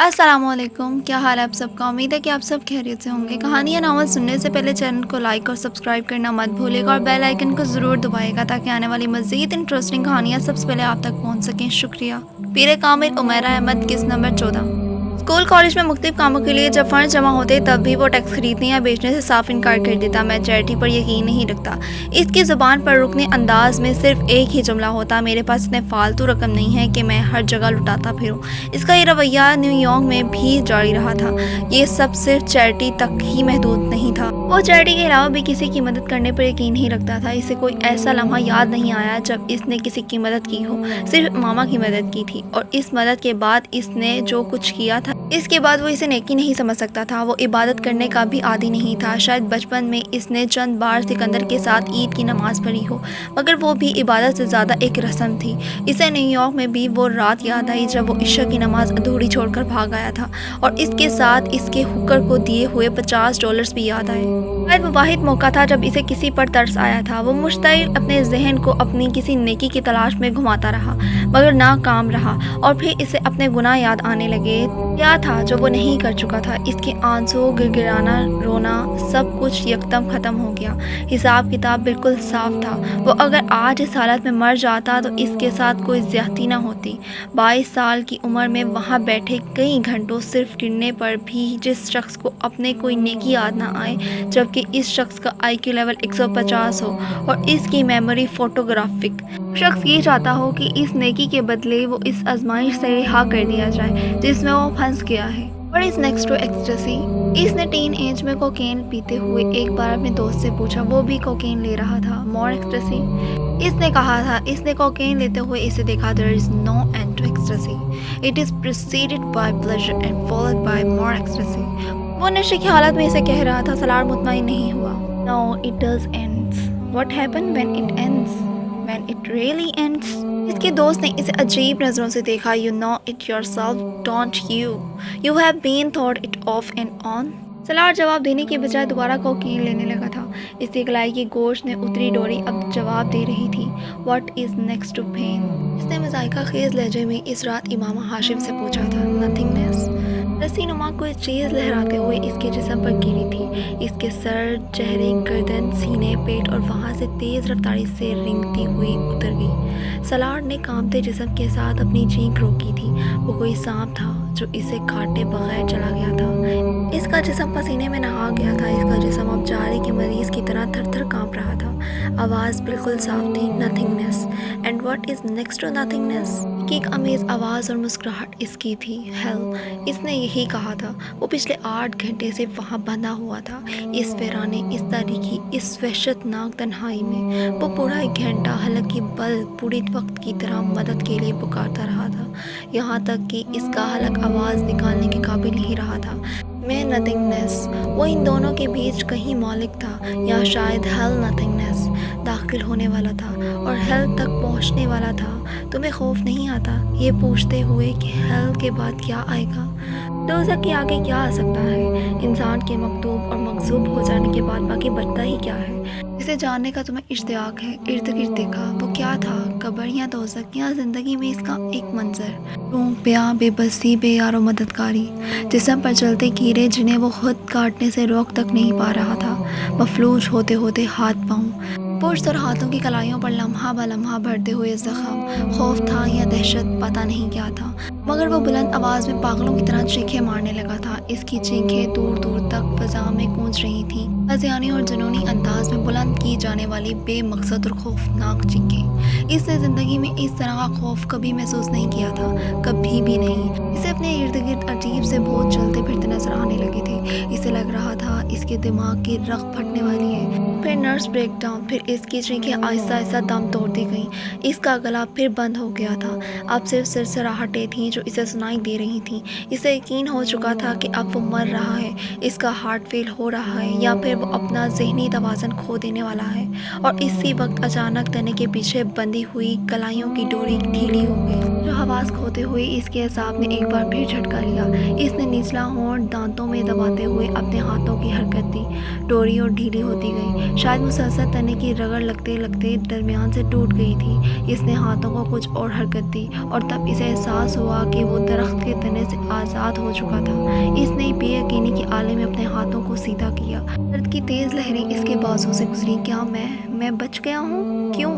अस्सलाम वालेकुम। क्या हाल है आप सबका? उम्मीद है कि आप सब खैरियत से होंगे। कहानी या नावल सुनने से पहले चैनल को लाइक और सब्सक्राइब करना मत भूलिएगा और बेल आइकन को ज़रूर दबाइएगा ताकि आने वाली मज़ीद इंटरेस्टिंग कहानियाँ सबसे पहले आप तक पहुँच सकें। शुक्रिया। पीर कामिल उमैरा अहमद, किस्त नंबर 14। स्कूल कॉलेज में मुख्तलिफ कामों के लिए जब फंड जमा होते तब भी वो टैक्स खरीदने या बेचने से साफ इनकार कर देता। मैं चैरिटी पर यकीन नहीं रखता। इसकी ज़ुबान पर रुकने अंदाज में सिर्फ एक ही जुमला होता, मेरे पास इतने फालतू रकम नहीं है कि मैं हर जगह लुटाता फिरूं। इसका ये रवैया न्यूयॉर्क में भी जारी रहा था। ये सब सिर्फ चैरिटी तक ही महदूद नहीं था। वो चैरिटी के अलावा भी किसी की मदद करने पर यकीन नहीं रखता था। इसे कोई ऐसा लम्हा याद नहीं आया जब इसने किसी की मदद की हो। सिर्फ मामा की मदद की थी, और इस मदद के बाद इसने जो कुछ किया था, इसके बाद वो इसे नेकी नहीं समझ सकता था। वो इबादत करने का भी आदी नहीं था। शायद बचपन में इसने चंद बार सिकंदर के साथ ईद की नमाज पढ़ी हो, मगर वो भी इबादत से ज़्यादा एक रस्म थी। इसे न्यूयॉर्क में भी वो रात याद आई जब वो इशा की नमाज अधूरी छोड़कर भाग आया था, और इसके साथ इसके हुक्कर को दिए हुए $50 भी याद आए। शायद वो वाहिद मौका था जब इसे किसी पर तरस आया था। वो मुश्ताइल अपने जहन को अपनी किसी नेकी की तलाश में घुमाता रहा, मगर नाकाम रहा, और फिर इसे अपने गुनाह याद आने लगे। क्या था जो वो नहीं कर चुका था? इसके आंसू, गिड़गिड़ाना, रोना, सब कुछ यकदम ख़त्म हो गया। हिसाब किताब बिल्कुल साफ था। वो अगर आज इस हालत में मर जाता तो इसके साथ कोई ज्यादती ना होती। 22 साल की उम्र में वहाँ बैठे कई घंटों सिर्फ गिरने पर भी जिस शख्स को अपने कोई नेकी याद ना आए, जबकि इस शख्स का IQ लेवल 150 हो और इसकी मेमोरी फोटोग्राफिक, शख्स ये चाहता हो कि इस नेकी के बदले वो इस आजमाइश से रिहा कर दिया जाए जिसमें वो फंस गया है। What is next to ecstasy? इसने टीन एज में कोकेन पीते हुए एक बार अपने दोस्त से पूछा। वो भी कोकेन ले रहा था। More ecstasy? इसने कहा था। इसने कोकेन लेते हुए इसे देखा। There is no end to ecstasy. It is preceded by pleasure and followed by more ecstasy. वो नशे की हालत में इसे कह रहा था। सलार मुतमईन नहीं हुआ। No, it does ends. What happened when it ends? When it really ends? इसके दोस्त ने इसे अजीब नज़रों से देखा। You know it yourself, don't you? You have been thought it off and on. Salaar जवाब देने के बजाय दोबारा कोकीन लेने लगा था। इसकी गलाई की गोश्त ने उतरी डोरी अब जवाब दे रही थी। What is next to pain? इसने मज़ाइका खेज लहजे में इस रात इमाम हाशिम से पूछा था। Nothingness. रस्सी नुमा कोई चीज़ लहराते हुए इसके जिस्म पर गिरी थी। इसके सर, चेहरे, गर्दन, सीने, पेट और वहाँ से तेज़ रफ्तारी से रिंगती हुई उतर गई। सलार ने कांपते जिस्म के साथ अपनी चीख रोकी थी। वो कोई सांप था जो इसे काटे बगैर चला गया था। इसका जिस्म पसीने में नहा गया था। इसका जिस्म अब जारी के मरीज़ की तरह थर थर काँप रहा था। आवाज़ बिल्कुल साफ थी। Nothingness. And what is next to nothingness? एक अमेज़ आवाज़ और मुस्कुराहट इसकी थी। हेल, इसने यही कहा था। वो पिछले 8 घंटे से वहाँ बंधा हुआ था, इस वीराने, इस तारीकी, इस वहशतनाक तन्हाई में। वो पूरा 1 घंटा हालांकि बल पूरी वक्त की तरह मदद के लिए पुकारता रहा था, यहाँ तक कि इसका हलक आवाज़ निकालने के काबिल नहीं रहा था। मैं नथिंगनेस। वो इन दोनों के बीच कहीं मौलिक था, या शायद हेल नथिंगनेस दाखिल होने वाला था और हेल तक पहुंचने वाला था। तुम्हें खौफ नहीं आता ये पूछते हुए कि हेल के बाद क्या आएगा? दोज़ख के आगे क्या आ सकता है? इंसान के मकतूब और मकजूब हो जाने के बाद बाकी बचता ही क्या है? इसे जानने का तुम्हें इश्तियाक है। इर्द गिर्द देखा। वो क्या था? कब्र या दोज़ख या ज़िंदगी में इसका एक मंजर? रूह, प्यार, बेबसी, बेयार और मददगारी। जिस्म पर चलते कीड़े जिन्हें वो खुद काटने से रोक तक नहीं पा रहा था। मफलूज होते होते हाथ पाँव, पुश्त और हाथों की कलाइयों पर लम्हा ब लम्हा बढ़ते हुए ज़ख्म। खौफ था या दहशत, पता नहीं क्या था, मगर वो बुलंद आवाज़ में पागलों की तरह चीखें मारने लगा था। इसकी चीखें दूर दूर तक फ़ज़ा में गूंज रही थीं, अज़ियानी और जुनूनी अंदाज में बुलंद की जाने वाली बेमकसद और खौफनाक चीखें। इसने ज़िंदगी में इस तरह का खौफ कभी महसूस नहीं किया था, कभी भी नहीं। इसे अपने इर्द गिर्द अजीब से भूत चलते फिरते नजर आने लगे थे। इसे लग रहा था इसके दिमाग की रग फटने वाली है। फिर नर्व्स ब्रेक डाउन, फिर इसकी चीखें आहिस्ता आहिस्ता दम तोड़ती गईं। इसका गला फिर बंद हो गया था। अब सिर्फ सरसराहटें थीं जो इसे सुनाई दे रही थीं। इसे यकीन हो चुका था कि अब वो मर रहा है, इसका हार्ट फेल हो रहा है, या फिर वो अपना ज़हनी तवाज़न खो देने वाला है। और इसी वक्त अचानक तने के पीछे बंधी हुई कलाइयों की डोरी ढीली हो गई, जो हवास खोते हुए इसके असाब ने एक बार फिर झटका लिया। इसने निचला होंठ दांतों में दबाते हुए अपने हाथों की हरकत दी। डोरी और ढीली होती गई। शायद मुसलसल तने की रगड़ लगते लगते दरमियान से टूट गई थी। इसने हाथों को कुछ और हरकत दी और तब इसे एहसास हुआ कि वो दरख्त के तने से आज़ाद हो चुका था। इसने बेयकीनी के आले में अपने हाथों को सीधा किया। दर्द की तेज़ लहरें इसके बाजों से गुजरी। क्या मैं बच गया हूँ? क्यों?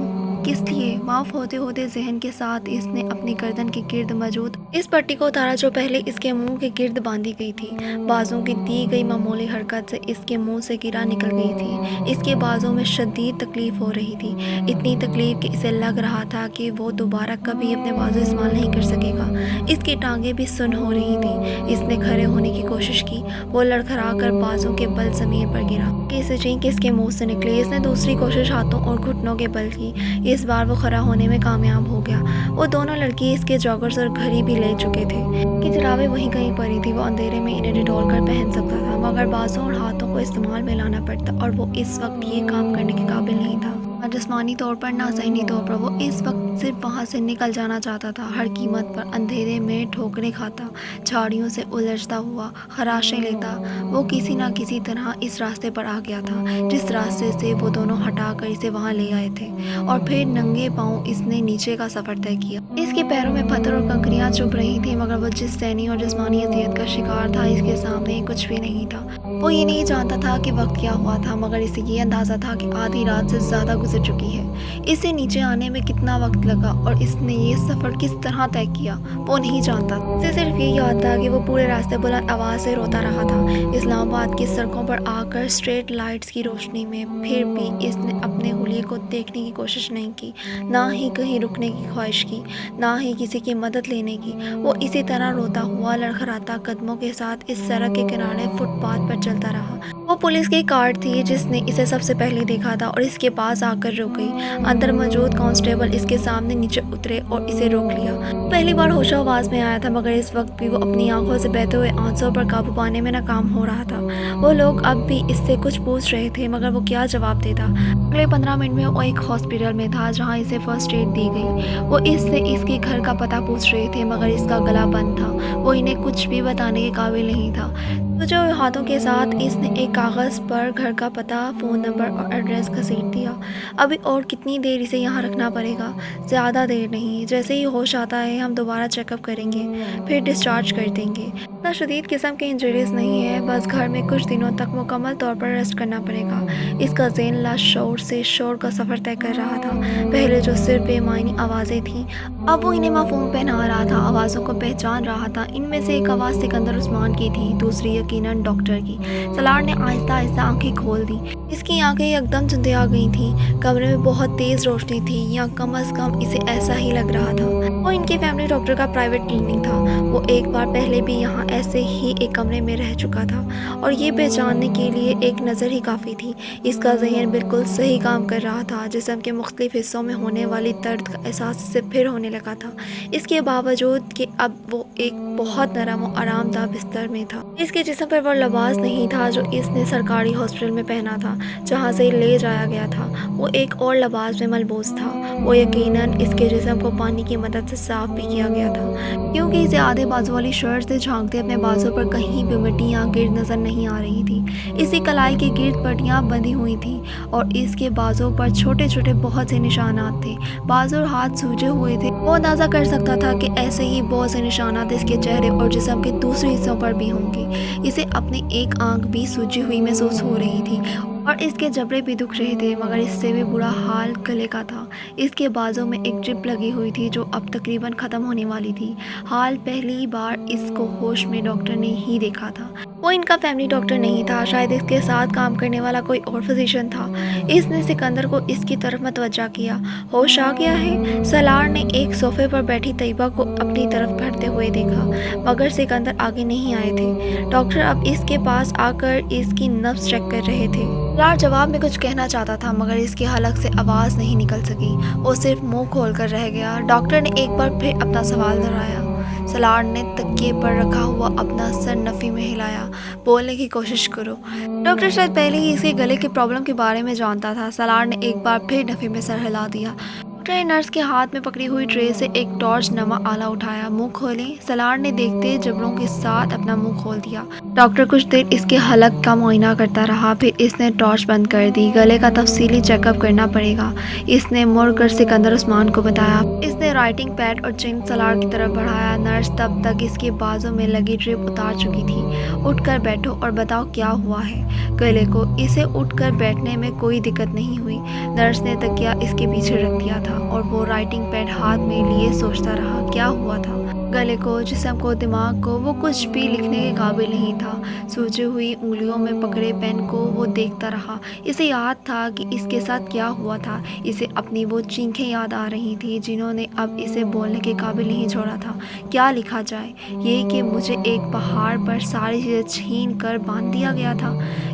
किस लिए? माफ़ होते होते जहन के साथ इसने अपनी गर्दन के गिर्द मौजूद इस पट्टी को उतारा जो पहले इसके मुंह के गिर्द बांधी गई थी। बाजों की दी गई मामूली हरकत से इसके मुंह से गिरा निकल गई थी। इसके बाजों में शदीद तकलीफ हो रही थी, इतनी तकलीफ कि इसे लग रहा था कि वो दोबारा कभी अपने बाजू इस्तेमाल नहीं कर सकेगा। इसकी टांगें भी सुन्न हो रही थी। इसने खड़े होने की कोशिश की। वो लड़खड़ा कर बाजों के बल ज़मीन पर गिरा कि इसे चीख इसके मुंह से निकली। इसने दूसरी कोशिश हाथों और घुटनों के बल की। इस बार वो खड़ा होने में कामयाब हो गया। वो दोनों लड़की इसके जॉगर्स और घड़ी भी ले चुके थे कि जराबें वहीं कहीं पड़ी थी। वो अंधेरे में इन्हें डिटोल कर पहन सकता था, मगर बाजों और हाथों को इस्तेमाल में लाना पड़ता और वो इस वक्त ये काम करने के काबिल नहीं था। ना जिस्मानी तौर पर ना ज़हनी तौर पर। वो इस वक्त सिर्फ वहाँ से निकल जाना चाहता था, हर कीमत पर। अंधेरे में ठोकरें खाता, झाड़ियों से उलझता हुआ, खराशें लेता, वो किसी न किसी तरह इस रास्ते पर आ गया था जिस रास्ते से वो दोनों हटाकर इसे वहाँ ले आए थे। और फिर नंगे पाँव इसने नीचे का सफ़र तय किया। इसके पैरों में पत्थर और कंकरियाँ चुभ रही थी, मगर वो जिस ज़हनी और जिस्मानी अज़ियत का शिकार था, इसके सामने कुछ भी नहीं था। वो ये नहीं जानता था कि वक्त क्या हुआ था, मगर इसे ये अंदाज़ा था कि आधी रात से ज़्यादा गुजर चुकी है। इसे नीचे आने में कितना वक्त लगा और इसने ये सफ़र किस तरह तय किया, वो नहीं जानता। इसे सिर्फ ये याद था कि वो पूरे रास्ते बुलंद आवाज़ से रोता रहा था। इस्लामाबाद की सड़कों पर आकर स्ट्रीट लाइट्स की रोशनी में फिर भी इसने अपने हुलिये को देखने की कोशिश नहीं की, ना ही कहीं रुकने की ख्वाहिश की, ना ही किसी की मदद लेने की। वो इसी तरह रोता हुआ लड़खड़ाता कदमों के साथ इस सड़क के किनारे फुटपाथ पर चलता रहा। वो पुलिस की कार थी जिसने इसे सबसे पहले देखा था और इसके पास आकर रुक गई। अंदर मौजूद कांस्टेबल इसके सामने नीचे उतरे और इसे रोक लिया। पहली बार होश आवाज में आया था, मगर इस वक्त भी वो अपनी आंखों से बहते हुए आंसुओं पर काबू पाने में नाकाम हो रहा था। वो लोग अब भी इससे कुछ पूछ रहे थे, मगर वो क्या जवाब देता। अगले 15 मिनट में वो एक हॉस्पिटल में था जहाँ इसे फर्स्ट एड दी गई। वो इससे इसके घर का पता पूछ रहे थे, मगर इसका गला बंद था। वो इन्हें कुछ भी बताने के काबिल नहीं था। तो जो हाथों के साथ इसने एक कागज़ पर घर का पता, फ़ोन नंबर और एड्रेस घसीट दिया। अभी और कितनी देर इसे यहाँ रखना पड़ेगा? ज़्यादा देर नहीं, जैसे ही होश आता है हम दोबारा चेकअप करेंगे, फिर डिस्चार्ज कर देंगे। इतना शदीद किस्म के इंजरीज नहीं है, बस घर में कुछ दिनों तक मुकम्मल तौर पर रेस्ट करना पड़ेगा। इसका ज़हन लाशौर से शोर का सफ़र तय कर रहा था। पहले जो सिर्फ बेमानी आवाज़ें थीं, अब वो इन्हें माफ़ूम पहना रहा था, आवाज़ों को पहचान रहा था। इनमें से एक आवाज़ सिकंदर उस्मान की थी, दूसरी यकीनन डॉक्टर की। सलार ने आहिस्ता आहिस्ता आंखें खोल दी। इसकी आंखें एकदम चंदिया गई थीं। कमरे में बहुत तेज़ रोशनी थी, या कम अज़ कम इसे ऐसा ही लग रहा था। वो इनके फैमिली डॉक्टर का प्राइवेट क्लिनिक था। वो एक बार पहले भी यहाँ ऐसे ही एक कमरे में रह चुका था और ये पहचानने के लिए एक नज़र ही काफ़ी थी। इसका ज़हन बिल्कुल सही काम कर रहा था। जिस्म के मुख्तलिफ हिस्सों में होने वाली दर्द का एहसास इससे फिर होने लगा था, इसके बावजूद कि अब वो एक बहुत नरम और आरामदाह बिस्तर में था। इसके जिस्म पर वो लिबास नहीं था जो इसने सरकारी हॉस्पिटल में पहना था जहाँ से ले जाया गया था। वो एक और लिबास में मलबूस था। वो यकीनन इसके जिस्म को पानी की मदद से साफ भी किया गया था, क्योंकि इसे आधे बाजू वाली शर्ट से झांकते अपने बाजू पर कहीं भी मिट्टी या गिर्द नजर नहीं आ रही थी। इसी कलाई के गिर्द पट्टियाँ बंधी हुई थी और इसके बाजू पर छोटे छोटे बहुत से निशानात थे। बाजू और हाथ सूजे हुए थे। वो अंदाजा कर सकता था कि ऐसे ही बहुत से निशानात इसके चेहरे और जिस्म के दूसरे हिस्सों पर भी होंगे। इसे अपनी एक आंख भी सूजी हुई महसूस हो रही थी और इसके जबड़े भी दुख रहे थे, मगर इससे भी बुरा हाल गले का था। इसके बाजू में एक ड्रिप लगी हुई थी जो अब तकरीबन ख़त्म होने वाली थी। हाल पहली बार इसको होश में डॉक्टर ने ही देखा था। वो इनका फैमिली डॉक्टर नहीं था, शायद इसके साथ काम करने वाला कोई और फिजिशियन था। इसने सिकंदर को इसकी तरफ मतवज्जा किया। होश आ गया है? सलार ने एक सोफे पर बैठी तैयबा को अपनी तरफ बढ़ते हुए देखा, मगर सिकंदर आगे नहीं आए थे। डॉक्टर अब इसके पास आकर इसकी नब्ज चेक कर रहे थे। सलार जवाब में कुछ कहना चाहता था, मगर इसके हलक से आवाज़ नहीं निकल सकी। वो सिर्फ मुंह खोल कर रह गया। डॉक्टर ने एक बार फिर अपना सवाल दोहराया। सलार ने तकिए पर रखा हुआ अपना सर नफ़ी में हिलाया। बोलने की कोशिश करो। डॉक्टर शायद पहले ही इसके गले की प्रॉब्लम के बारे में जानता था। सलार ने एक बार फिर नफ़ी में सर हिला दिया। डॉक्टर ने नर्स के हाथ में पकड़ी हुई ट्रे से एक टॉर्च नमा आला उठाया। मुंह खोलें। सलार ने देखते जबड़ों के साथ अपना मुंह खोल दिया। डॉक्टर कुछ देर इसके हलक का मुआयना करता रहा, फिर इसने टॉर्च बंद कर दी। गले का तफसीली चेकअप करना पड़ेगा, इसने मुड़कर सिकंदर उस्मान को बताया। इसने राइटिंग पैड और चिंग सलार की तरफ बढ़ाया। नर्स तब तक इसके बाजों में लगी ड्रिप उतार चुकी थी। उठकर बैठो और बताओ क्या हुआ है। गले को इसे उठकर बैठने में कोई दिक्कत नहीं हुई। नर्स ने तकिया इसके पीछे रख दिया था और वो राइटिंग पैड हाथ में लिए सोचता रहा क्या हुआ था। गले को, जिस्म को, दिमाग को वो कुछ भी लिखने के काबिल नहीं था। सूजी हुई उंगलियों में पकड़े पेन को वो देखता रहा। इसे याद था कि इसके साथ क्या हुआ था। इसे अपनी वो चीखें याद आ रही थी जिन्होंने अब इसे बोलने के काबिल नहीं छोड़ा था। क्या लिखा जाए? ये कि मुझे एक पहाड़ पर सारी चीज़ें छीन कर बांध दिया गया था,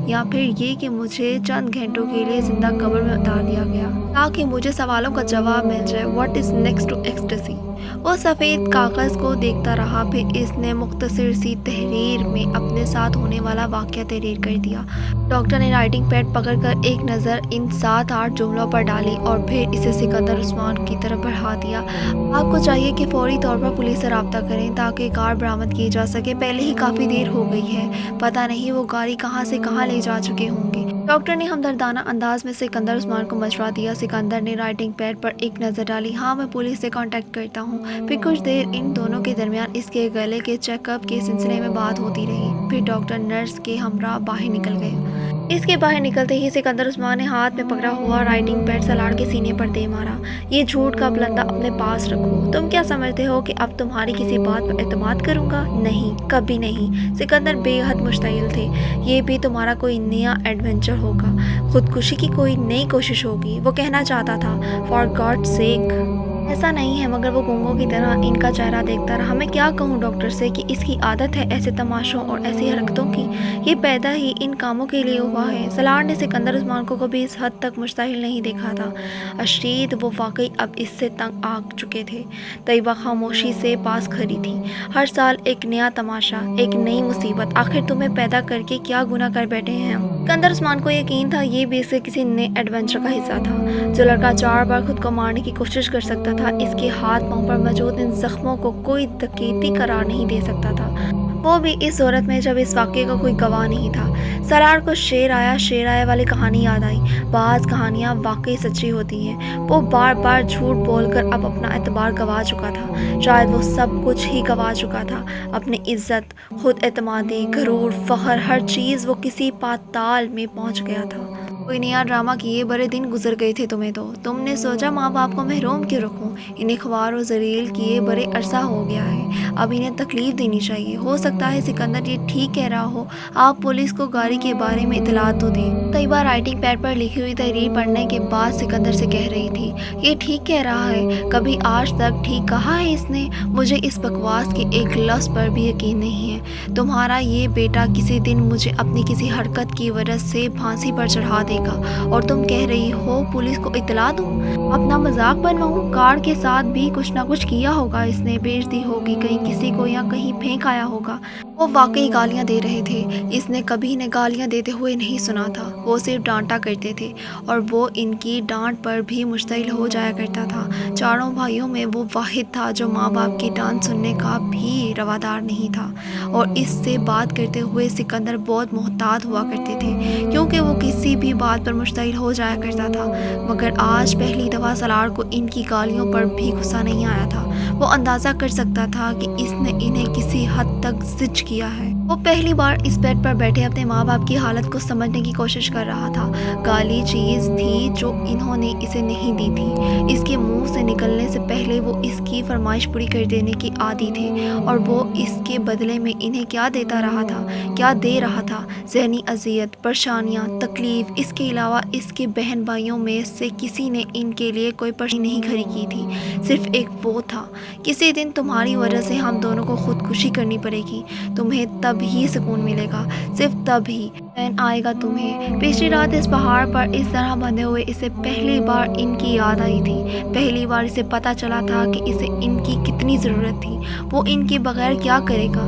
या फिर ये कि मुझे चंद घंटों के लिए जिंदा कब्र में उतार दिया गया ताकि मुझे सवालों का जवाब मिल जाए। What is next to ecstasy? वो सफ़ेद कागज़ को देखता रहा, फिर इसने मुख्तसर सी तहरीर में अपने साथ होने वाला वाक़या तहरीर कर दिया। डॉक्टर ने राइटिंग पैड पकड़कर एक नज़र इन 7-8 जुमलों पर डाली और फिर इसे सिकंदर उस्मान की तरफ बढ़ा दिया। आपको चाहिए कि फौरी तौर पर पुलिस से रब्ता करें ताकि कार बरामद की जा सके। पहले ही काफ़ी देर हो गई है, पता नहीं वो गाड़ी कहाँ से कहाँ ले जा चुके होंगे। डॉक्टर ने हमदर्दाना अंदाज में सिकंदर उस्मान को मशवरा दिया। सिकंदर ने राइटिंग पैड पर एक नज़र डाली। हाँ, मैं पुलिस से कांटेक्ट करता हूँ। फिर कुछ देर इन दोनों के दरमियान इसके गले के चेकअप के सिलसिले में बात होती रही। फिर डॉक्टर नर्स के हमरा बाहर निकल गए। इसके बाहर निकलते ही सिकंदर उस्मान ने हाथ में पकड़ा हुआ राइटिंग पैड सलार के सीने पर दे मारा। ये झूठ का बुलंदा अपने पास रखो। तुम क्या समझते हो कि अब तुम्हारी किसी बात पर एतमाद करूंगा? नहीं, कभी नहीं। सिकंदर बेहद मुश्तइल थे। ये भी तुम्हारा कोई नया एडवेंचर होगा, खुदकुशी की कोई नई कोशिश होगी। वो कहना चाहता था फॉर गॉड सेक। ऐसा नहीं है, मगर वो गूंगों की तरह इनका चेहरा देखता रहा। मैं क्या कहूँ डॉक्टर से कि इसकी आदत है ऐसे तमाशों और ऐसी हरकतों की। ये पैदा ही इन कामों के लिए हुआ है। सलार ने सिकंदर उस्मान को कभी इस हद तक मुश्ताहिल नहीं देखा था। अशीद वो वाकई अब इससे तंग आ चुके थे। तैयबा खामोशी से पास खड़ी थी। हर साल एक नया तमाशा, एक नई मुसीबत। आखिर तुम्हें पैदा करके क्या गुनाह कर बैठे हैं हम? सिकंदर उस्मान को यकीन था ये भी इसके किसी नए एडवेंचर का हिस्सा था। जो लड़का 4 बार खुद को मारने की कोशिश कर सकता था, इसके हाथ पांव पर मौजूद इन जख्मों को कोई डकैती करार नहीं दे सकता था, वो भी इस सूरत में जब इस वाक़े का कोई गवाह नहीं था। सलार को शेर आया वाली कहानी याद आई। बाज़ कहानियाँ वाकई सच्ची होती हैं। वो बार बार झूठ बोलकर अब अपना एतबार गंवा चुका था। शायद वो सब कुछ ही गंवा चुका था। अपनी इज्जत, खुद एतमादी, घरूर, फ़ख्र, हर चीज़ वो किसी पाताल में पहुँच गया था। कोई नया ड्रामा किए बड़े दिन गुजर गए थे तुम्हें तो। तुमने सोचा माँ बाप को महरूम क्यों रखूं? इन्हें ख्वार और जलील किए बड़े अरसा हो गया है, अब इन्हें तकलीफ देनी चाहिए। हो सकता है सिकंदर ये ठीक कह रहा हो। आप पुलिस को गाड़ी के बारे में इतलात तो दें। कई बार राइटिंग पैड पर लिखी हुई तहरीर पढ़ने के बाद सिकंदर से कह रही थी, ये ठीक कह रहा है। कभी आज तक ठीक कहा है इसने? मुझे इस बकवास के एक लफ्ज़ पर भी यकीन नहीं है। तुम्हारा ये बेटा किसी दिन मुझे अपनी किसी हरकत की वजह से फांसी पर चढ़ा देगा और तुम कह रही हो पुलिस को इतला दूं? अपना मजाक बनवाऊं? कार के साथ भी कुछ ना कुछ किया होगा इसने, बेच दी होगी कहीं किसी को या कहीं फेंक आया होगा। वो वाकई गालियां दे रहे थे। इसने कभी इन्हें गालियां देते हुए नहीं सुना था। वो सिर्फ डांटा करते थे और वो इनकी डांट पर भी मुश्तइल हो जाया करता था। चारों भाइयों में वो वाहिद था जो माँ बाप की डांट सुनने का भी रवादार नहीं था और इससे बात करते हुए सिकंदर बहुत मोहतात हुआ करते थे क्योंकि वो किसी भी बात पर मुश्तइल हो जाया करता था। मगर आज पहली दफ़ा सलार को इनकी गालियों पर भी गुस्सा नहीं आया था। वो अंदाज़ा कर सकता था कि इसने इन्हें किसी हद तक जिज किया है। वो पहली बार इस बेड पर बैठे अपने माँ बाप की हालत को समझने की कोशिश कर रहा था। गाली चीज़ थी जो इन्होंने इसे नहीं दी थी। इसके मुंह से निकलने से पहले वो इसकी फरमाइश पूरी कर देने की आदी थे और वो इसके बदले में इन्हें क्या देता रहा था, क्या दे रहा था? ज़हनी अजियत, परेशानियाँ, तकलीफ़। इसके अलावा इसके बहन भाइयों में से किसी ने इनके लिए कोई परेशानी नहीं खड़ी की थी। सिर्फ एक वो था, किसी दिन तुम्हारी वजह से हम दोनों को खुदकुशी करनी पड़ेगी। तुम्हें तब ही सुकून मिलेगा, सिर्फ तब ही चैन आएगा तुम्हें। पिछली रात इस पहाड़ पर इस तरह बंधे हुए इसे पहली बार इनकी याद आई थी। पहली बार इसे पता चला था कि इसे इनकी कितनी ज़रूरत थी। वो इनके बगैर क्या करेगा?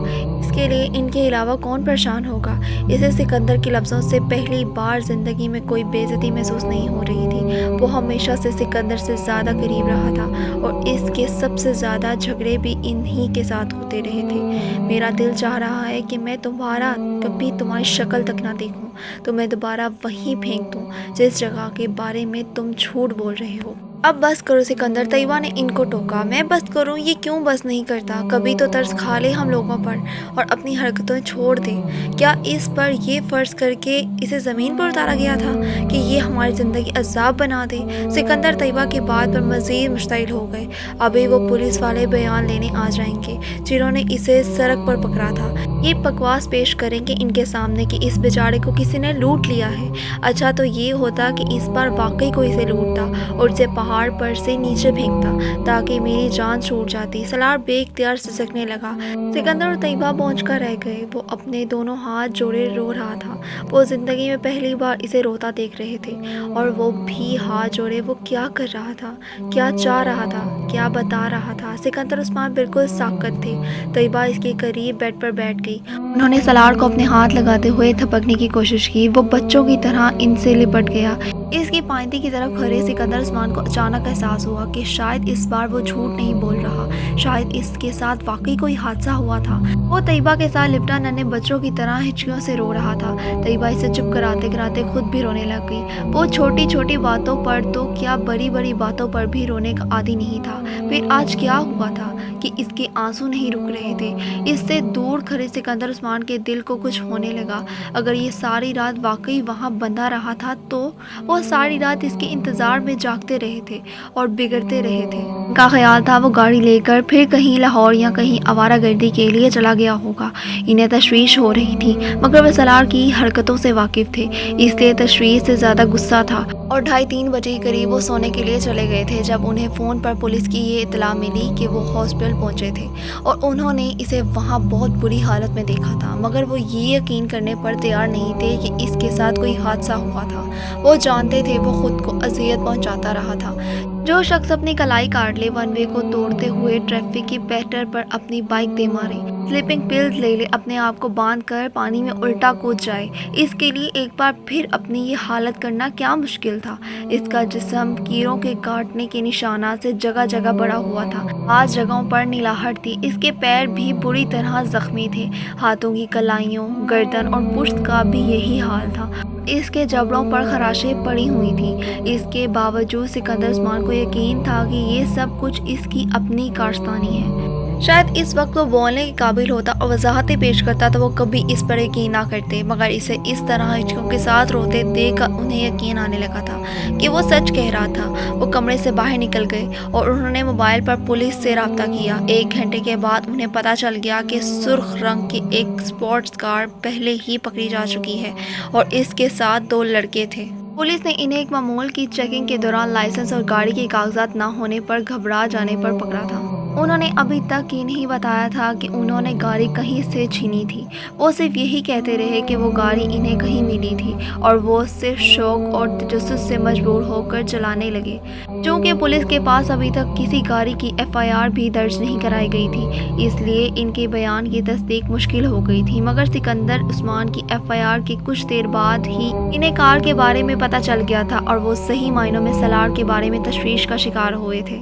के लिए इनके अलावा कौन परेशान होगा। इसे सिकंदर के लफ्ज़ों से पहली बार ज़िंदगी में कोई बेइज्जती महसूस नहीं हो रही थी। वो हमेशा से सिकंदर से ज़्यादा करीब रहा था और इसके सबसे ज़्यादा झगड़े भी इन्हीं के साथ होते रहे थे। मेरा दिल चाह रहा है कि मैं तुम्हारा कभी तुम्हारी शक्ल तक ना देखूं, तो मैं दोबारा वहीं फेंक दूं जिस जगह के बारे में तुम झूठ बोल रहे हो। अब बस करो सिकंदर, तैयबा ने इनको टोका। मैं बस करूं, ये क्यों बस नहीं करता? कभी तो तरस खा ले हम लोगों पर और अपनी हरकतें छोड़ दे। क्या इस पर ये फ़र्ज़ करके इसे ज़मीन पर उतारा गया था कि ये हमारी ज़िंदगी अज़ाब बना दे? सिकंदर तैयबा की बात पर मज़ीद मुश्तइल हो गए। अभी वो पुलिस वाले बयान लेने आ जाएंगे जिन्होंने इसे सड़क पर पकड़ा था। ये बकवास पेश करेंगे इनके सामने कि इस बेचारे को किसी ने लूट लिया है। अच्छा तो ये होता कि इस बार वाकई कोई इसे लूटता और इसे पहाड़ पर से नीचे फेंकता ताकि मेरी जान छूट जाती। सलार बेख्तियार सिसकने लगा। सिकंदर और तैयबा पहुंचकर रह गए। वो अपने दोनों हाथ जोड़े रो रहा था। वो ज़िंदगी में पहली बार इसे रोता देख रहे थे और वो भी हाथ जोड़े। वो क्या कर रहा था, क्या चाह रहा था, क्या बता रहा था? सिकंदर उस्मान बिल्कुल साकत थे। तैयबा इसके करीब बेड पर बैठ गई। उन्होंने सलार को अपने हाथ लगाते हुए थपकने की कोशिश की। वो बच्चों की तरह इनसे लिपट गया। इसकी पाइंती की तरफ खड़े सिकंदर उस्मान को अचानक एहसास हुआ कि शायद इस बार वो झूठ नहीं बोल रहा, शायद इसके साथ वाकई कोई हादसा हुआ था। वो तैयबा के साथ लिपटा नन्हे बच्चों की तरह हिचकियों से रो रहा था। तैयबा इसे चुप कराते कराते खुद भी रोने लग गई। वो छोटी छोटी बातों पर तो क्या, बड़ी बड़ी बातों पर भी रोने का आदी नहीं था। फिर आज क्या हुआ था कि इसके आंसू नहीं रुक रहे थे। इससे दूर खड़े सिकंदर उस्मान के दिल को कुछ होने लगा। अगर ये सारी रात वाकई वहाँ बंधा रहा था तो वो सारी रात इसके इंतज़ार में जागते रहे थे और बिगड़ते रहे थे। उनका ख्याल था वो गाड़ी लेकर फिर कहीं लाहौर या कहीं आवारागर्दी के लिए चला गया होगा। इन्हें तशवीश हो रही थी मगर वह सलार की हरकतों से वाकिफ थे, इसलिए तशवीश से ज़्यादा गुस्सा था। और 2:30-3 बजे के करीब वो सोने के लिए चले गए थे जब उन्हें फ़ोन पर पुलिस की ये इत्तला मिली कि वो हॉस्पिटल पहुंचे थे और उन्होंने इसे वहां बहुत बुरी हालत में देखा था। मगर वो ये यकीन करने पर तैयार नहीं थे कि इसके साथ कोई हादसा हुआ था। वो जानते थे वो खुद को अजियत पहुंचाता रहा था। जो शख्स अपनी कलाई काट ले, वन वे को तोड़ते हुए ट्रैफिक की पैटर पर अपनी बाइक दे मारे, स्लीपिंग पिल्स ले ले, अपने आप को बांध कर पानी में उल्टा कूद जाए, इसके लिए एक बार फिर अपनी ये हालत करना क्या मुश्किल था। इसका जिस्म कीड़ों के काटने के निशाना से जगह जगह बड़ा हुआ था। आज जगहों पर नीलाहट थी। इसके पैर भी बुरी तरह जख्मी थे। हाथों की कलाइयों, गर्दन और पुश्त का भी यही हाल था। इसके जबड़ों पर खराशें पड़ी हुई थी। इसके बावजूद सिकंदर उस्मान को यकीन था कि ये सब कुछ इसकी अपनी कारस्तानी है। शायद इस वक्त वो बोलने के काबिल होता और वजाहतें पेश करता तो वो कभी इस पर यकीन ना करते, मगर इसे इस तरह हिचकों के साथ रोते देख कर उन्हें यकीन आने लगा था कि वो सच कह रहा था। वो कमरे से बाहर निकल गए और उन्होंने मोबाइल पर पुलिस से रब्ता किया। 1 घंटे के बाद उन्हें पता चल गया कि सुर्ख रंग की एक स्पोर्ट्स कार पहले ही पकड़ी जा चुकी है और इसके साथ 2 लड़के थे। पुलिस ने इन्हें एक मामूल की चेकिंग के दौरान लाइसेंस और गाड़ी के कागजात ना होने पर घबरा जाने पर पकड़ा था। उन्होंने अभी तक ये नहीं बताया था कि उन्होंने गाड़ी कहीं से छीनी थी। वो सिर्फ यही कहते रहे कि वो गाड़ी इन्हें कहीं मिली थी और वो सिर्फ शौक और तजस्सुस से मजबूर होकर चलाने लगे। चूँकि पुलिस के पास अभी तक किसी गाड़ी की FIR भी दर्ज नहीं कराई गई थी, इसलिए इनके बयान की तस्दीक मुश्किल हो गई थी। मगर सिकंदर उस्मान की FIR के कुछ देर बाद ही इन्हें कार के बारे में पता चल गया था और वो सही मायनों में सलार के बारे में तशवीश का शिकार हुए थे।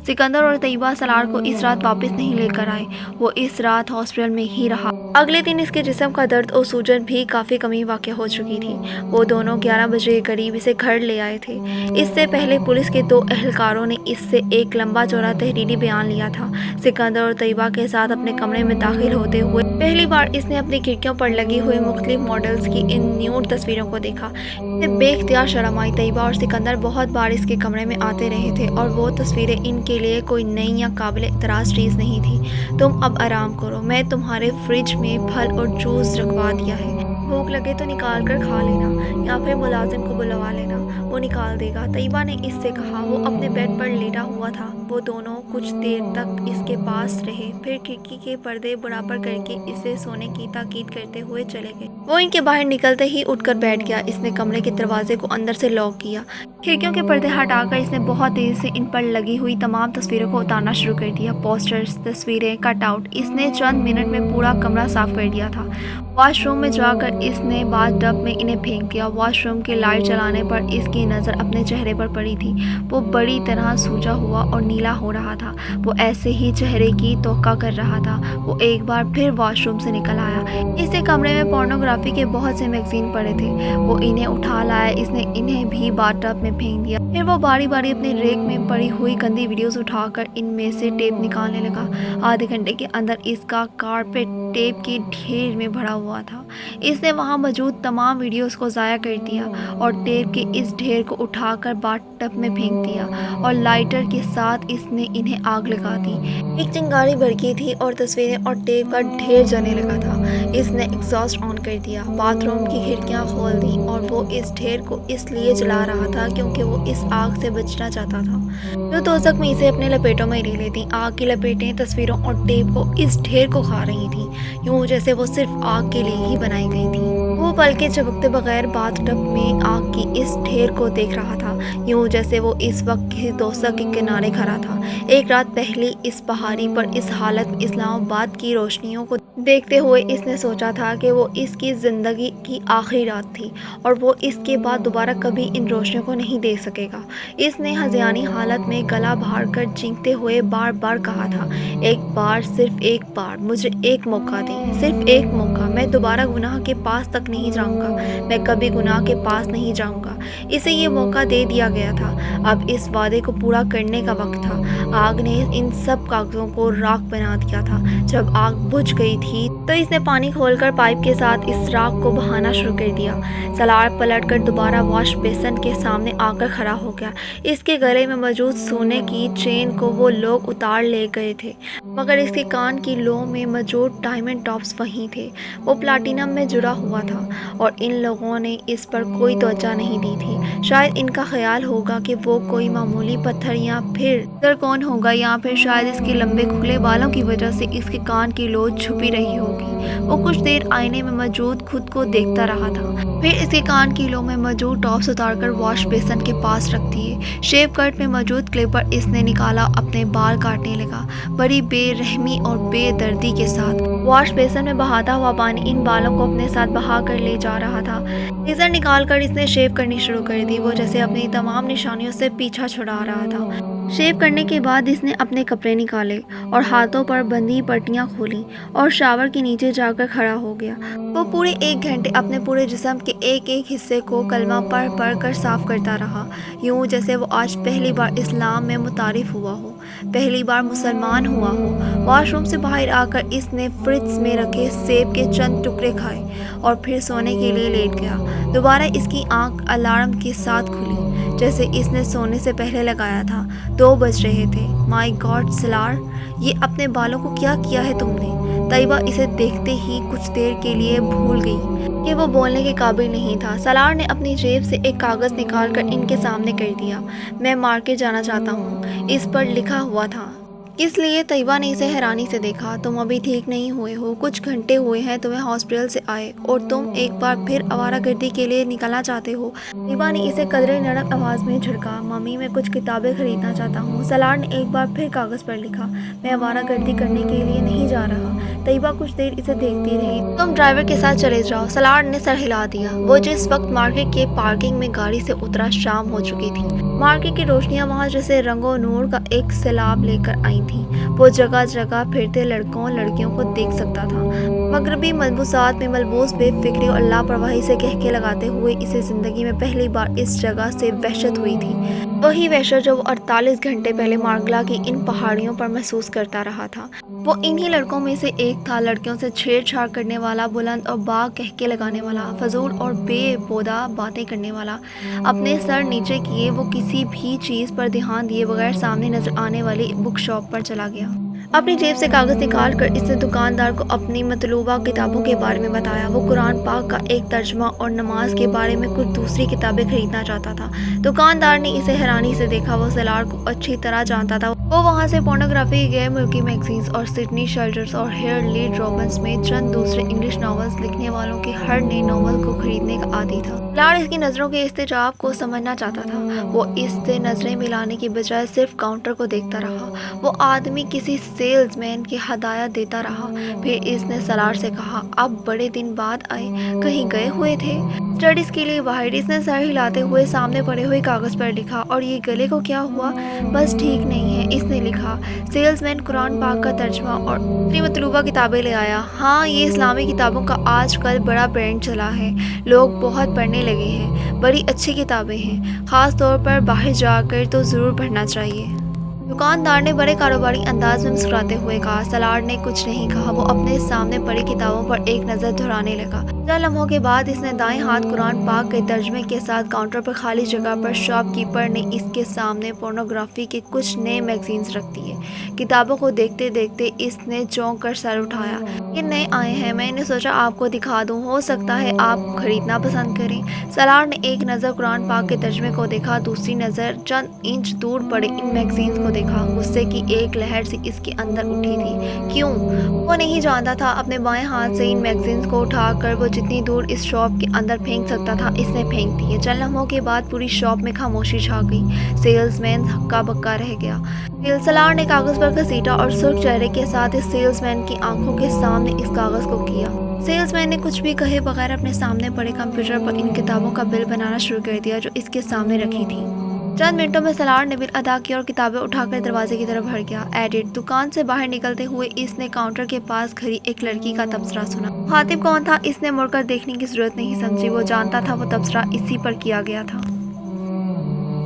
सिकंदर और तैयबा सलार को इस रात वापस नहीं लेकर आए। वो इस रात हॉस्पिटल में ही रहा। अगले दिन इसके जिस्म का दर्द और सूजन भी काफ़ी कमी वाक़या हो चुकी थी। वो दोनों 11 बजे के करीब इसे घर ले आए थे। इससे पहले पुलिस के 2 एहलकारों ने इससे एक लंबा चौड़ा तहरीरी बयान लिया था। सिकंदर और तैयबा के साथ अपने कमरे में दाखिल होते हुए पहली बार इसने अपनी खिड़कियों पर लगी हुई मुख्तलिफ मॉडल्स की इन न्यूड तस्वीरों को देखा। इसे बेख्तियार शर्म आई। तैयबा और सिकंदर बहुत बार इसके कमरे में आते रहे थे और वो तस्वीरें इनके लिए कोई नई या काबिल इतराज़ चीज़ नहीं थी। तुम अब आराम करो, मैं तुम्हारे फ्रिज में फल और जूस रखवा दिया है। भूख लगे तो निकाल कर खा लेना या फिर मुलाजिम को बुलवा लेना, वो निकाल देगा। तैयबा ने इससे कहा। वो अपने बेड पर लेटा हुआ था। वो दोनों कुछ देर तक इसके पास रहे, फिर खिड़की के पर्दे बराबर करके इसे सोने की ताकीद करते हुए चले गए। वो इनके बाहर निकलते ही उठकर बैठ गया। इसने कमरे के दरवाजे को अंदर से लॉक किया। खिड़कियों के पर्दे हटाकर इसने बहुत तेज़ी से इन पर लगी हुई तमाम तस्वीरों को उतारना शुरू कर दिया। पोस्टर्स, तस्वीरें, कटआउट, इसने चंद मिनट में पूरा कमरा साफ कर दिया था। वॉशरूम में जाकर इसने बाथटब में इन्हें फेंक दिया। वॉशरूम की लाइट जलाने पर इसकी नज़र अपने चेहरे पर पड़ी थी। वो बड़ी तरह सूजा हुआ और नीला हो रहा था। वो ऐसे ही चेहरे की तौक़ा कर रहा था। वो एक बार फिर वॉशरूम से निकल आया। इसके कमरे में पोर्नोग्राफी के बहुत से मैगज़ीन पड़े थे। वो इन्हें उठा लाया। इसने इन्हें भी बाथटब में फेंक दिया। फिर वो बारी बारी अपने रेक में पड़ी हुई गंदी वीडियोस उठाकर इनमें से टेप निकालने लगा। आधे घंटे के अंदर इसका कारपेट टेप के ढेर में भरा हुआ था। इसने वहां मौजूद तमाम वीडियोस को ज़ाया कर दिया और टेप के इस ढेर को उठाकर बाथटब में फेंक दिया और लाइटर के साथ इसने इन्हें आग लगा दी। एक चिंगारी भड़की थी और तस्वीरें और टेप का ढेर जलने लगा था। इसने एग्जॉस्ट ऑन कर दिया, बाथरूम की खिड़कियां खोल दी और वो इस ढेर को इसलिए जला रहा था क्योंकि वो इस आग से बचना चाहता था जो दोज़ख में इसे अपने लपेटों में ले लेती। आग की लपेटें तस्वीरों और टेप को इस ढेर को खा रही थी, यूं जैसे वो सिर्फ आग के लिए ही बनाई गई थी। वो पलके झपकते बगैर बाथटब में आग की इस ढेर को देख रहा था, यूं जैसे वो इस वक्त किसी दोज़ख के किनारे खड़ा था। एक रात पहले इस पहाड़ी पर इस हालत में इस्लामाबाद की रोशनियों को देखते हुए इसने सोचा था कि वो इसकी ज़िंदगी की आखिरी रात थी और वो इसके बाद दोबारा कभी इन रोशनियों को नहीं देख सकेगा। इसने हज़ियानी हालत में गला भार कर चीखते हुए बार बार कहा था, एक बार, सिर्फ एक बार, मुझे एक मौका दें, सिर्फ एक मौका। मैं दोबारा गुनाह के पास तक नहीं जाऊंगा, मैं कभी गुनाह के पास नहीं जाऊंगा। इसे ये मौका दे दिया गया था। अब इस वादे को पूरा करने का वक्त था। आग ने इन सब कागज़ों को राख बना दिया था। जब आग बुझ गई थी तो इसने पानी खोलकर पाइप के साथ इस राख को बहाना शुरू कर दिया। सलार पलटकर दोबारा वॉश बेसिन के सामने आकर खड़ा हो गया। इसके गले में मौजूद सोने की चेन को वो लोग उतार ले गए थे, मगर इसके कान की लो में मौजूद डायमंड टॉप्स वहीं थे। वो प्लाटिनम में जुड़ा हुआ था और इन लोगों ने इस पर कोई तवज्जो नहीं दी थी। शायद इनका ख्याल होगा कि वो कोई मामूली पत्थर या फिर ज़रकौन होगा, या फिर शायद इसके लंबे खुले बालों की वजह से इसके कान की लो छुपी रही होगी। वो कुछ देर आईने में मौजूद खुद को देखता रहा था, फिर इसके कान की लो में मौजूद टॉप्स उतारकर वॉश बेसिन के पास रख दिए। शेव कट में मौजूद क्लिपर इसने निकाला, अपने बाल काटने लगा, बड़ी बेरहमी और बेदर्दी के साथ। वॉश बेसिन में बहाता हुआ पानी इन बालों को अपने साथ बहा कर ले जा रहा था। लेज़र निकालकर इसने शेव करनी शुरू कर दी। वो जैसे अपनी तमाम निशानियों से पीछा छुड़ा रहा था। शेव करने के बाद इसने अपने कपड़े निकाले और हाथों पर बंधी पट्टियां खोली और शावर के नीचे जाकर खड़ा हो गया। वो पूरे 1 घंटे अपने पूरे जिस्म के एक एक हिस्से को कलमा पढ़ पढ़ कर साफ करता रहा, यूं जैसे वो आज पहली बार इस्लाम में मुतारिफ हुआ हो, पहली बार मुसलमान हुआ हो। वॉशरूम से बाहर आकर इसने फ्रिज में रखे सेब के चंद टुकड़े खाए और फिर सोने के लिए लेट गया। दोबारा इसकी आंख अलार्म के साथ खुली, जैसे इसने सोने से पहले लगाया था। 2 बज रहे थे। माय गॉड सलार, ये अपने बालों को क्या किया है तुमने? तैयबा इसे देखते ही कुछ देर के लिए भूल गई कि वो बोलने के काबिल नहीं था। सलार ने अपनी जेब से एक कागज़ निकालकर इनके सामने कर दिया। मैं मार्केट जाना चाहता हूँ, इस पर लिखा हुआ था। इसलिए तैयबा ने इसे हैरानी से देखा। तुम अभी ठीक नहीं हुए हो, कुछ घंटे हुए हैं तुम्हें हॉस्पिटल से आए और तुम एक बार फिर आवारागर्दी के लिए निकलना चाहते हो। तैयबा ने इसे कदरे नरम आवाज़ में झिड़का। मम्मी, मैं कुछ किताबें खरीदना चाहता हूँ। सलार ने एक बार फिर कागज़ पर लिखा, मैं आवारागर्दी करने के लिए नहीं जा रहा। तैयबा कुछ देर इसे देखती रही। तुम ड्राइवर के साथ चले जाओ, सलार ने सर हिला दिया। वो जिस वक्त मार्केट के पार्किंग में गाड़ी से उतरा शाम हो चुकी थी। मार्केट की रोशनियाँ वहाँ जैसे रंगो नूर का एक सैलाब लेकर आई थी। वो जगह जगह फिरते लड़कों लड़कियों को देख सकता था। मगरबी मलबूसात में मलबूस बेफिक्री और लापरवाही से कहके लगाते हुए इसे ज़िंदगी में पहली बार इस जगह से वहशत हुई थी। वही वहशत जो वो 48 घंटे पहले मार्गला की इन पहाड़ियों पर महसूस करता रहा था। वो इन्हीं लड़कों में से एक था, लड़कियों से छेड़छाड़ करने वाला, बुलंद और बाग कहके लगाने वाला, फजूल और बेबोदा बातें करने वाला। अपने सर नीचे किए वो किसी भी चीज़ पर ध्यान दिए बगैर सामने नजर आने वाली बुक शॉप पर चला गया। अपनी जेब से कागज़ निकाल कर इसने दुकानदार को अपनी मतलूबा किताबों के बारे में बताया। वो कुरान पाक का एक तर्जमा और नमाज के बारे में कुछ दूसरी किताबें खरीदना चाहता था। दुकानदार ने इसे हैरानी से देखा। वो सलार को अच्छी तरह जानता था। वो वहाँ से पोर्नोग्राफी के गैर मुल्की मैगजीन्स और सिडनी शेल्टर्स और हेयर लीड रॉबिन्स में चंद दूसरे इंग्लिश नॉवेल्स लिखने वालों के हर नए नॉवल को खरीदने का आदी था। सलार इसकी नज़रों के इस्तेजाब को समझना चाहता था। वो इससे नज़रें मिलाने की बजाय सिर्फ काउंटर को देखता रहा। वो आदमी किसी सेल्समैन की हदायत देता रहा। फिर इसने सलार से कहा, आप बड़े दिन बाद आए, कहीं गए हुए थे? स्टडीज़ के लिए बाहर। इसने सर हिलाते हुए सामने पड़े हुए कागज़ पर लिखा। और ये गले को क्या हुआ? बस ठीक नहीं है, इसने लिखा। सेल्समैन कुरान पाक का तर्जमा और दूसरी मतलूबा किताबें ले आया। हाँ, ये इस्लामी किताबों का आजकल बड़ा ब्रांड चला है, लोग बहुत पढ़ने लगे हैं। बड़ी अच्छी किताबें हैं, ख़ास तौर पर बाहर जाकर तो ज़रूर पढ़ना चाहिए। दुकानदार ने बड़े कारोबारी अंदाज में मुस्कुराते हुए कहा। सलार ने कुछ नहीं कहा। वो अपने सामने पड़ी किताबों पर एक नज़र दोहराने लगा। चंद लम्हों के बाद इसने दाएं हाथ कुरान पाक के तर्जमे के साथ काउंटर पर खाली जगह पर शॉपकीपर ने इसके सामने पोर्नोग्राफी के कुछ नए मैगजीन्स रख दिए। किताबों को देखते देखते इसने चौंक कर सर उठाया। ये नए आए हैं, मैंने सोचा आपको दिखा दूं, हो सकता है आप खरीदना पसंद करें। सलार ने एक नज़र कुरान पाक के तर्जमे को देखा, दूसरी नज़र चंद इंच दूर पड़े इन मैगजीन्स को देखा। गुस्से की एक लहर से इसके अंदर उठी थी। क्यों? वो नहीं जानता था। अपने बाएं हाथ से इन मैगजीन्स को उठाकर वो जितनी दूर इस शॉप के अंदर फेंक सकता था, इसने फेंक दिए। चंद लम्हों के बाद पूरी शॉप में खामोशी छा गई। सेल्समैन हक्का बक्का रह गया। सलार ने कागज़ पर घसीटा और सुर्ख चेहरे के साथ इस सेल्समैन की आंखों के सामने इस कागज़ को किया। सेल्समैन ने कुछ भी कहे बगैर अपने सामने पड़े कंप्यूटर पर इन किताबों का बिल बनाना शुरू कर दिया जो इसके सामने रखी थी। चंद मिनटों में सलार ने बिल अदा किया और किताबें उठाकर दरवाजे की तरफ बढ़ गया। एडिट। दुकान से बाहर निकलते हुए इसने काउंटर के पास खड़ी एक लड़की का तबसरा सुना। खातिब कौन था इसने मुड़कर देखने की जरूरत नहीं समझी। वो जानता था वो तबसरा इसी पर किया गया था।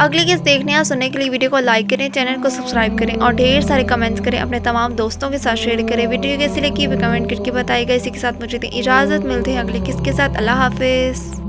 अगली किस्त देखने या सुनने के लिए वीडियो को लाइक करें, चैनल को सब्सक्राइब करें और ढेर सारे कमेंट्स करें। अपने तमाम दोस्तों के साथ शेयर करें। वीडियो कैसी लगी भी कमेंट करके बताइएगा। इसी के साथ मुझे इजाज़त। मिलते हैं अगली किस्त के साथ। अल्लाह हाफिज़।